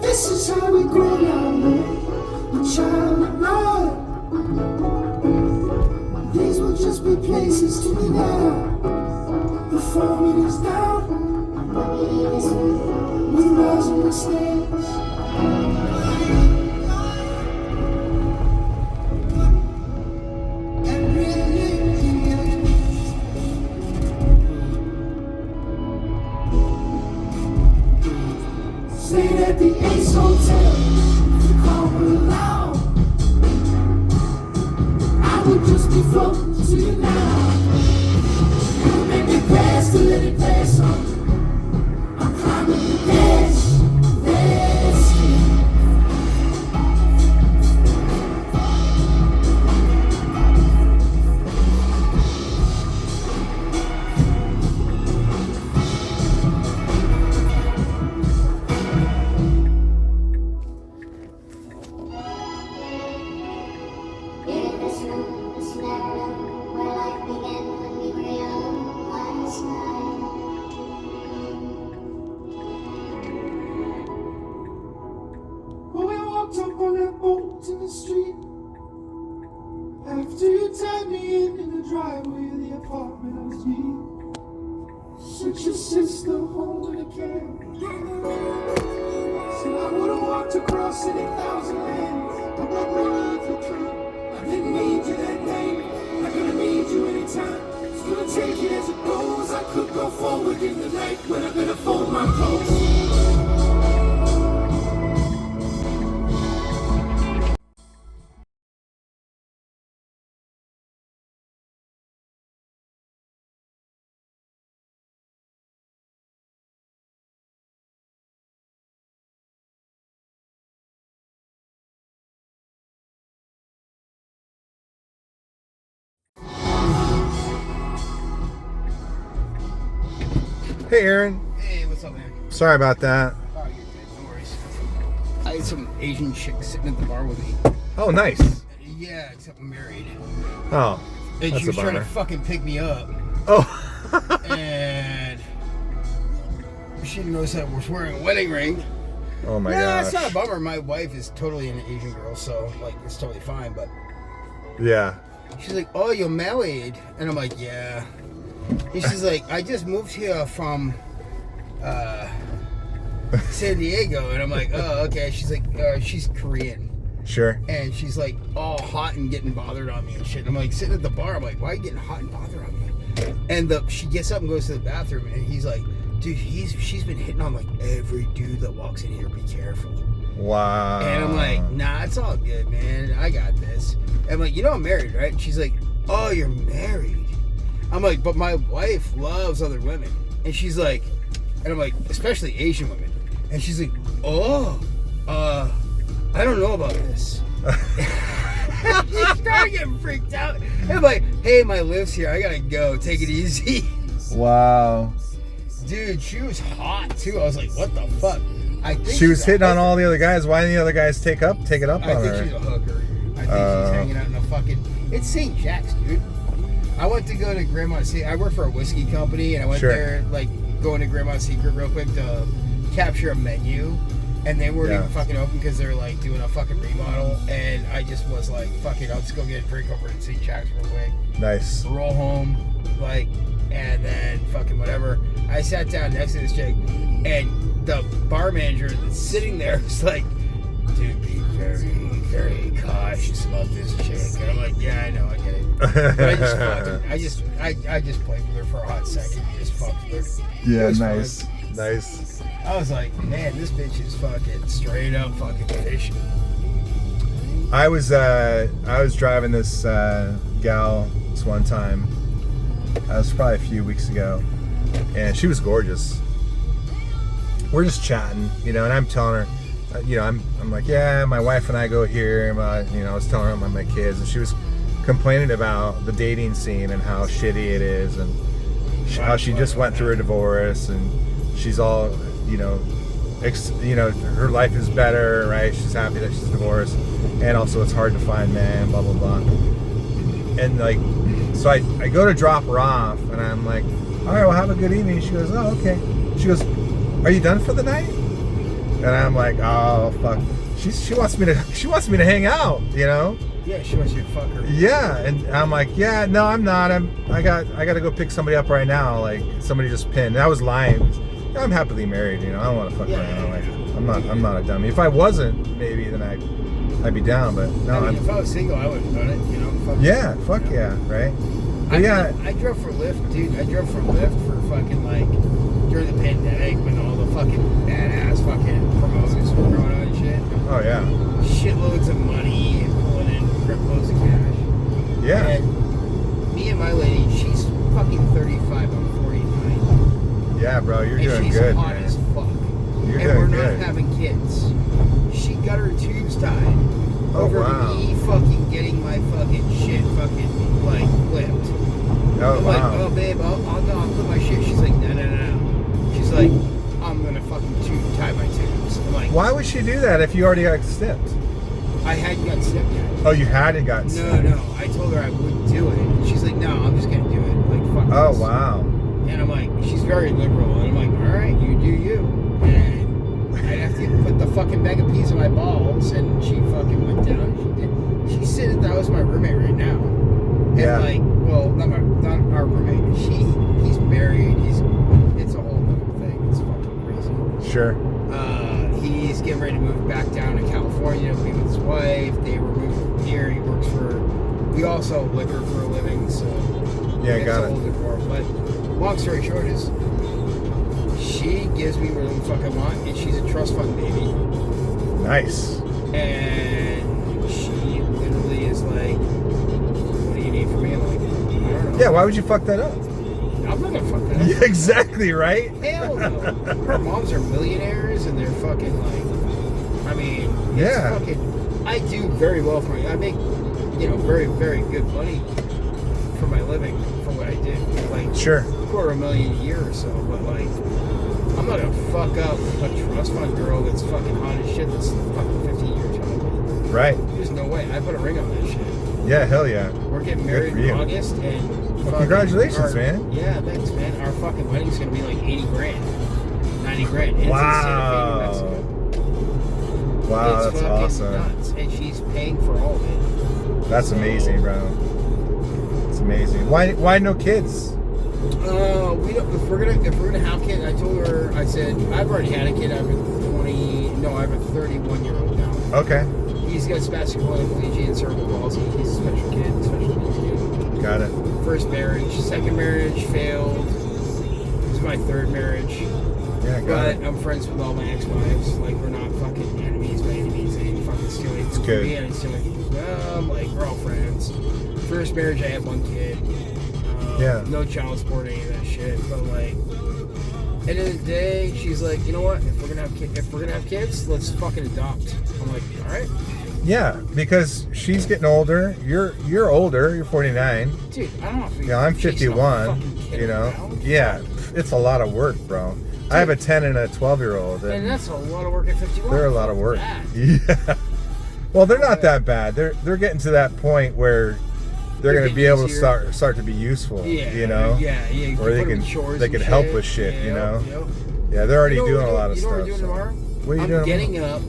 This is how we grow now, man. A child of love. These will just be places to be now. The foreman is down. We rise and we stand. Stayed at the Ace Hotel, the car were loud. I would just be floating to you now. You make me pass to let it pass on. I'm climbing the dash, up on that boat in the street. After you tied me in the driveway of the apartment I was in. Sent your sister home with a cab. Said I would've walked across any thousand lands. I didn't need you that day. Not gonna need you anytime. Just gonna take it as it goes. I could go forward in the night when I'm gonna fold my clothes. Hey, Aaron. Hey, what's up, man? Sorry about that. Oh, you're good. No worries. I had some Asian chick sitting at the bar with me. Oh, nice. Yeah, except I'm married. Oh, And that's she a was trying to bummer. fucking pick me up. Oh. And she didn't notice I was wearing a wedding ring. Oh my Nah, gosh. it's not a bummer. My wife is totally an Asian girl, so, like, it's totally fine. But Yeah. she's like, oh, you're married? And I'm like, yeah. And she's like, I just moved here from San Diego. And I'm like, oh, okay. She's like, she's Korean. Sure. And she's like all hot and getting bothered on me and shit. I'm like sitting at the bar. I'm like, why are you getting hot and bothered on me? And she gets up and goes to the bathroom. And he's like, dude, she's been hitting on like every dude that walks in here. Be careful. Wow. And I'm like, nah, it's all good, man. I got this. And I'm like, you know I'm married, right? And she's like, oh, you're married. I'm like, but my wife loves other women. And she's like, and I'm like, especially Asian women. And she's like, oh, I don't know about this. She started getting freaked out. And I'm like, hey, my lift's here. I gotta go. Take it easy. Wow. Dude, she was hot too. I was like, what the fuck? I think She was she's a hitting on hooker. all the other guys. Why didn't the other guys take it up I on think her? she's a hooker. I think she's hanging out in a fucking... It's St. Jack's, dude. I went to go to Grandma's Secret. I work for a whiskey company, and I went Sure. there, like, going to Grandma's Secret real quick to capture a menu. And they weren't Yeah. even fucking open because they're, like, doing a fucking remodel. And I just was like, fuck it, I'll just go get a drink over at St. Jack's real quick. Nice. Roll home, like, and then fucking whatever. I sat down next to this chick, and the bar manager that's sitting there was like, dude, be very, very cautious about this chick. And I'm like, yeah, I know, I get it. But I just fucking, I just played with her for a hot second and just fucked with her. It Yeah, was nice. fun. Nice. I was like, man, this bitch is fucking straight up fucking fishing. I was driving this gal this one time. That was probably a few weeks ago, and she was gorgeous. We're just chatting, you know, and I'm telling her, you know, I'm like, yeah, my wife and I go here. You know, I was telling her about my kids, and she was complaining about the dating scene and how shitty it is, and how she just went through a divorce, and she's all, you know, her life is better, right? She's happy that she's divorced, and also it's hard to find men, blah blah blah. And like, so I go to drop her off, and I'm like, all right, well, have a good evening. She goes, oh, okay. She goes, are you done for the night? And I'm like, oh fuck. She wants me to hang out, you know? Yeah, she wants you to fuck her. Yeah, and I'm like, yeah, no, I'm not. I got to go pick somebody up right now. Like somebody just pinned. And I was lying. I'm happily married, you know. I don't want to fuck around. Like I'm not a dummy. If I wasn't, maybe then I'd be down. But no, I mean, if I was single, I would have done it. You know. Fuck yeah, right. But yeah, I drove for Lyft, dude. I drove for Lyft for fucking like during the pandemic when all the fucking badass fucking promoters were going on and shit. oh yeah, Shitloads of money and pulling in griploads of cash. yeah. And me and my lady, she's fucking 35, I'm 49. Yeah, bro, you're And doing she's good, hot man. as fuck. You're And doing we're good. not having kids. She got her tubes tied Oh, over wow. me fucking getting my fucking shit fucking like flipped. Oh I'm wow. like, oh babe, I'll put my shit. She's like, no. She's like, I'm gonna fucking tie my tubes. I'm like, Why would she do that if you already got stepped? I hadn't got stepped yet. Oh, you hadn't got stepped. No. I told her I wouldn't do it. And she's like, no, I'm just gonna do it. Like, fuck Oh this. wow. And I'm like, she's very liberal. And I'm like, all right, you do you. And I'd have to put the fucking bag of peas in my balls. And she fucking went down. She did. She's sitting, that was my roommate right now. And Yeah. like, well, not our roommate. He's married. It's a whole other thing. It's fucking crazy. Sure. He's getting ready to move back down to California to be with his wife. They were moving here. He works for. We all sell liquor for a living, so Yeah, it's got a it. whole different world. But long story short is, she gives me whatever the fuck I want, and she's a trust fund baby. Nice. And she literally is like, "What do you need from me?" I'm like, "I don't know." Yeah. Why would you fuck that up? I'm not gonna fuck that up. Yeah, exactly. Right. Hell no. Her moms are millionaires and they're fucking like, I mean, it's Yeah. fucking, I do very well for I make, very, very good money for my living for what I do. Like, Sure. $250,000 a year or so, but like, I'm not gonna fuck up a trust fund girl that's fucking hot as shit that's fucking 15 years old. Right. There's no way. I put a ring on that shit. Yeah. Hell yeah. We're getting Good married for in you. August, and fucking congratulations, man. Yeah, thanks, man. Our fucking wedding's gonna be like 80 grand, 90 grand. And Wow. It's in Santa Fe, New Mexico. Wow, It's that's fucking awesome. nuts, and she's paying for all of it. That's So, amazing, bro. It's amazing. Why no kids? We don't. If we're gonna have kids, I told her. I said I've already had a kid. I have a 20. No, I have a 31-year-old now. Okay. He's got spastic quadriplegia and cerebral palsy. He's a special kid, special needs kid. Got it. First marriage, second marriage failed. This is my third marriage. Yeah, got But it. I'm friends with all my ex-wives. Like, we're not fucking enemies by any means. They didn't fucking steal anything from good. me. I didn't steal anything from them. Like, we're all friends. First marriage, I had one kid. Yeah. No child support, any of that shit. But like, end of the day, she's like, you know what? If we're gonna have kids, let's fucking adopt. I'm like, all right, Yeah, because she's getting older. You're older. You're 49. dude. I don't know if Yeah, I'm she's not 51. fucking kidding You know. around. Yeah, it's a lot of work, bro. I have a 10 and a 12-year-old, And and that's a lot of work at 51. they're a lot of Fuck work. that. Yeah. Well, they're not that bad. They're getting to that point where they're They're going to be getting able to easier. start to be useful. Yeah, You know. Yeah. You Or they put 'em in can- chores they and can help with shit, Yeah, you know? yep. Yeah, they're already You know what doing we're a lot of you know stuff. what we're doing so. tomorrow? What are you I'm doing getting up.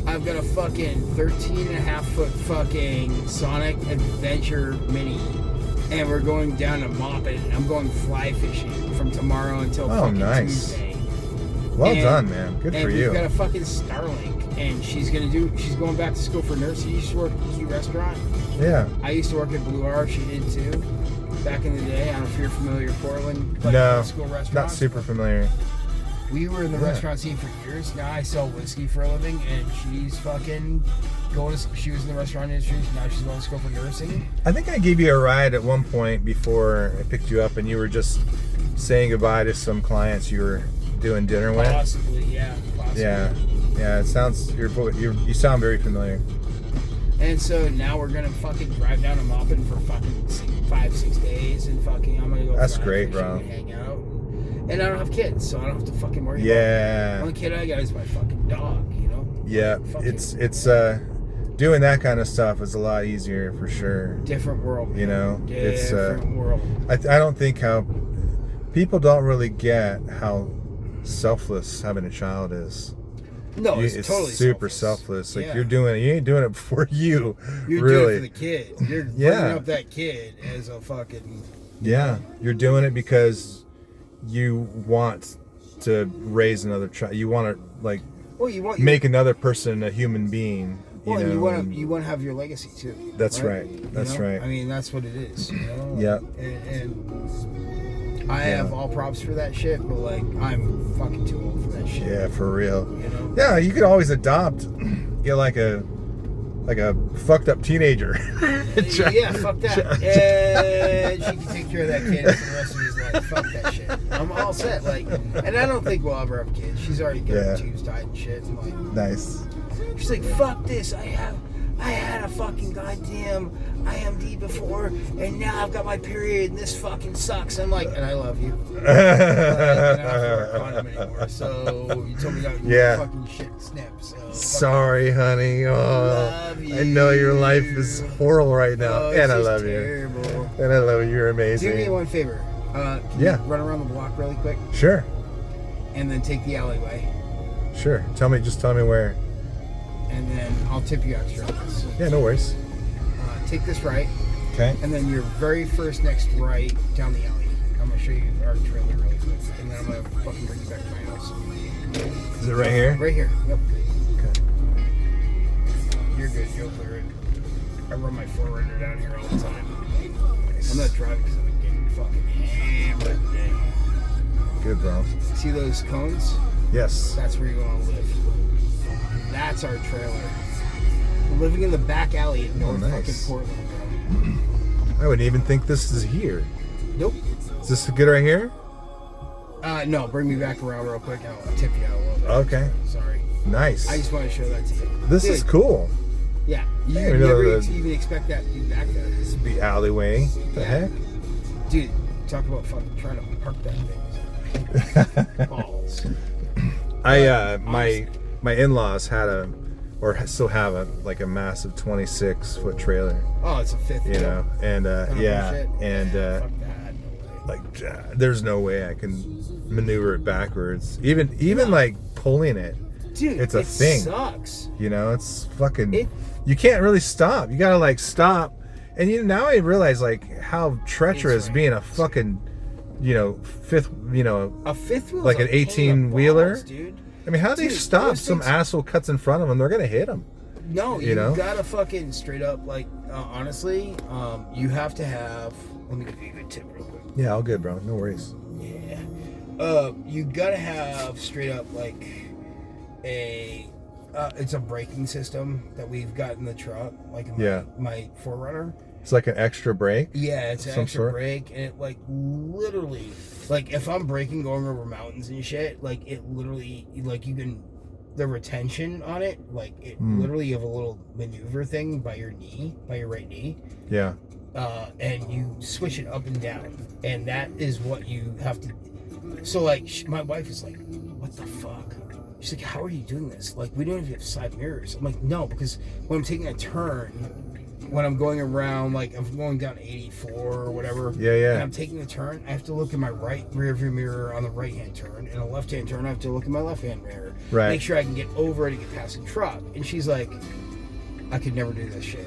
I've got a fucking 13.5-foot fucking Sonic Adventure Mini. And we're going down to Moppet. I'm going fly fishing from tomorrow until Oh, fucking nice. Tuesday. Well And- done, man. Good and for we've you. got a fucking Starlink. And she's going back to school for nursing. She used to work at a key restaurant. Yeah. I used to work at Blue R. She did too. Back in the day. I don't know if you're familiar with Portland. Like, No, school restaurants. not super familiar. We were in the Yeah. restaurant scene for years. Now I sell whiskey for a living, and she's fucking going to. She was in the restaurant industry. Now she's going to school for nursing. I think I gave you a ride at one point before I picked you up, and you were just saying goodbye to some clients you were doing dinner with. Possibly, yeah. Possibly. Yeah, yeah. It sounds you sound very familiar. And so now we're gonna fucking drive down to Moppin for fucking 5-6 days, and fucking I'm gonna go. That's fly great, fishing bro. and hang out. And I don't have kids, so I don't have to fucking worry. About Yeah, it. One kid I got is my fucking dog. You know. yeah. Fucking It's doing that kind of stuff is a lot easier for sure. different world. You know, it's Different world. I don't think how people don't really get how selfless having a child is. No, it's totally super selfless. Like Yeah. you ain't doing it for you. You're really. doing it for the kid. You're Yeah. bringing up that kid as a fucking. Yeah, you're doing it because you want to raise another child. You want to like Well, you want make another person a human being. Well, know, and and- you want to have your legacy too. That's right. You That's know? right. I mean, that's what it is. You know? Yeah. And I Yeah. have all props for that shit, but like I'm fucking too old for that shit. Yeah, for real. You know? Yeah, you could always adopt. Get like a fucked up teenager. Yeah, fuck that. And she can take care of that kid for the rest of his life. Fuck that shit. I'm all set. Like, and I don't think we'll ever have kids. She's already got her tubes tied and shit. I'm like, Nice. she's like, fuck this. I had a fucking goddamn IMD before, and now I've got my period, and this fucking sucks. I'm like, and I love you. But I don't wear a condom anymore, so you told me that Yeah. fucking shit snips. So Sorry, honey. Oh, Love I know your life you. is horrible right now, Oh, and it's I just love terrible. you. And I love you. You're Do me amazing. one favor. Can Yeah. you run around the block really quick, Sure, and then take the alleyway, sure. Just tell me where. and then I'll tip you extra on this. Yeah, no worries. Take this right, Okay. and then your very first next right down the alley. I'm gonna show you our trailer really quick, and then I'm gonna fucking bring you back to my house. Is it right here? Right here. Yep. Okay. You're good. You'll clear it. I run my 4Runner down here all the time. I'm not driving because I'm getting fucking hammered today. Good, bro. See those cones? Yes. That's where you're gonna live. That's our trailer. We're living in the back alley in North nice. fucking Portland, I wouldn't even think this is here. bro. Nope. Is this good right here? No, bring me back around real quick. I'll tip you out a little bit. Okay. Sorry. Nice. I just want to show that to you. This Dude, is cool. Yeah. You I didn't know never that- even expect that to be back there. This would be alleyway. What the Yeah. heck? Dude, talk about fucking trying to park that thing. Balls. My in-laws had still have a massive 26-foot trailer, Oh, it's a fifth. you know, and Kind of yeah, bullshit. and Fuck that. No way. like there's no way I can maneuver it backwards. Even like pulling it, Dude, it's a it thing. sucks. you know, it's fucking. It- You can't really stop. You gotta like stop, and now I realize like how treacherous right. being a fucking, fifth, A fifth wheel, Like an 18-wheeler? dude. I mean, how do they Dude, stop? those Some things- asshole cuts in front of them. They're gonna hit them. No, You you know? gotta fucking straight up like honestly, you have to have. Let me give you a good tip real quick. Yeah, all good, bro. No worries. Yeah, you gotta have straight up like it's a braking system that we've got in the truck, like in my 4Runner. It's like an extra brake. Yeah, it's an Some extra sort? brake, and it like literally, like if I'm braking going over mountains and shit, like it literally, like you can, the retention on it, like it literally you have a little maneuver thing by your knee, by your right knee, Yeah. and you switch it up and down, and that is what you have to. So like, my wife is like, "What the fuck?" She's like, "How are you doing this? Like, we don't even have side mirrors." I'm like, "No, because when I'm taking a turn, when I'm going around, like I'm going down 84 or whatever, Yeah. and I'm taking a turn, I have to look in my right rear view mirror on the right hand turn, and a left hand turn, I have to look in my left hand mirror, Right. make sure I can get over it and get past the truck." And she's like, "I could never do this shit."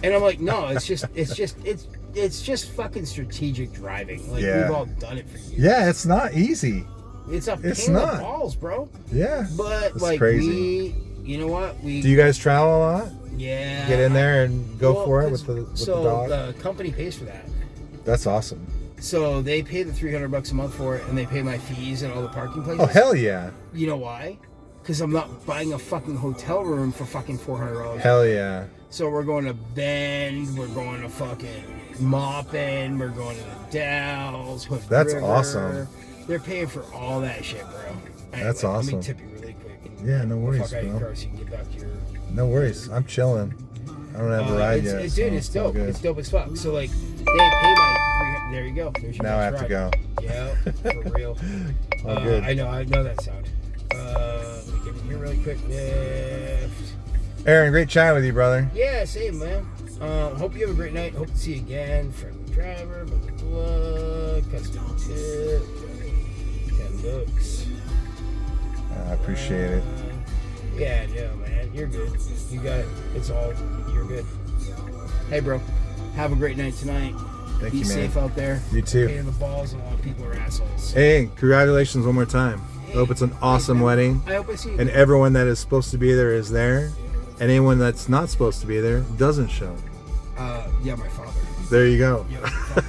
And I'm like, "No, it's just fucking strategic driving. Like Yeah. we've all done it for years. Yeah, it's not easy. It's a pain It's in the not. balls, bro. Yeah. But It's like crazy. you know what? Do you guys travel a lot? Yeah. Get in there and go Well, for it 'cause- with the so dog? the company pays for that. That's awesome. So they pay the $300 a month for it, and they pay my fees and all the parking places. Oh, hell yeah. You know why? Because I'm not buying a fucking hotel room for fucking $400. Hell yeah. So we're going to Bend, we're going to fucking Maupin, we're going to the Dalles, Hood That's River. awesome. They're paying for all that shit, bro. Anyway, That's Let awesome. me tip you really quick. And Yeah, no worries, fuck out of your bro. car so you can get back to your. No worries. I'm chilling. I don't have a ride yet. Dude, so it's all dope. good. It's dope as fuck. So like, they pay my 300. There you go. There's your Now I have next to ride. Yeah, for real. All good. I know that sound. Let me get in here really quick. Lift. Aaron, great chatting with you, brother. Yeah, same man. Hope you have a great night. Hope to see you again. Friendly driver, blah, blah, blah. Custom tip. $10. I appreciate it. Yeah, no, man. You're good. You got it. You're good. Hey, bro. Have a great night tonight. Thank Be you, man. safe out there. You too. Pain in the balls, and a lot of people are assholes. Hey, congratulations one more time. I hope it's an awesome wedding. I hope I see you. And everyone that is supposed to be there is there. And anyone that's not supposed to be there doesn't show. Yeah, my father. There you go. Yeah, fuck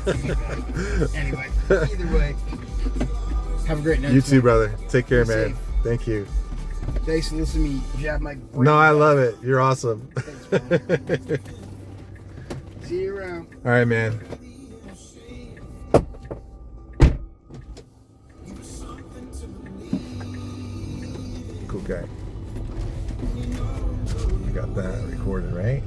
that. Anyway, either way, have a great night. You too, brother. Take care, Be man. safe. Thank you. Thanks for listening to me jab my brain. No, I love it. You're awesome. Thanks, man. See you around. All right, man. Cool guy. You got that recorded, right?